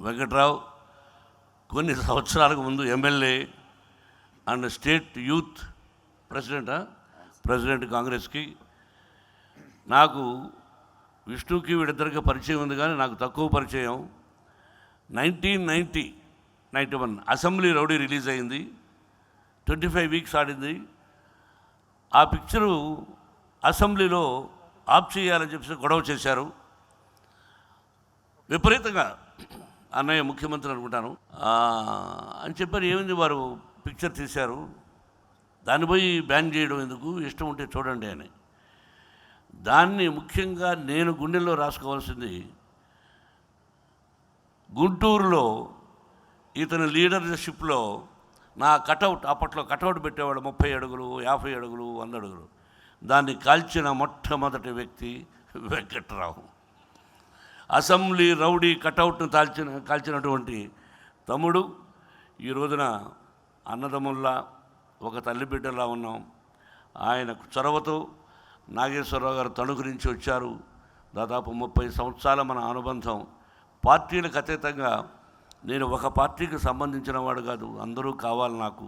వెంకట్రావు కొన్ని సంవత్సరాలకు ముందు MLA and state youth president కాంగ్రెస్కి. నాకు విష్ణుకి వీడిద్దరికి పరిచయం ఉంది, కానీ నాకు తక్కువ పరిచయం. 1991 అసెంబ్లీ రౌడీ రిలీజ్ అయింది, 25 వీక్స్ ఆడింది. ఆ పిక్చరు అసెంబ్లీలో ఆఫ్ చేయాలని చెప్పి గొడవ చేశారు విపరీతంగా. అన్నయ్య ముఖ్యమంత్రి అనుకుంటాను అని చెప్పారు. ఏమైంది, వారు పిక్చర్ తీశారు, దాన్ని పోయి బ్యాన్ చేయడం ఎందుకు, ఇష్టం ఉంటే చూడండి అని. దాన్ని ముఖ్యంగా నేను గుండెల్లో రాసుకోవాల్సింది, గుంటూరులో ఇతని లీడర్షిప్లో నా కటౌట్, అప్పట్లో కటౌట్ పెట్టేవాడు 30 అడుగులు, 50 అడుగులు, 100 అడుగులు. దాన్ని కాల్చిన మొట్టమొదటి వ్యక్తి వెంకట్రావు. అసెంబ్లీ రౌడీ కటౌట్ను కాల్చినటువంటి తమ్ముడు. ఈ రోజున అన్నదమ్ముల్లా ఒక తల్లి బిడ్డలా ఉన్నాం. ఆయన చొరవతో నాగేశ్వరరావు గారు తణుకు నుంచి వచ్చారు. దాదాపు 30 సంవత్సరాల మన అనుబంధం. పార్టీలకు అతీతంగా నేను ఒక పార్టీకి సంబంధించిన వాడు కాదు, అందరూ కావాలి నాకు.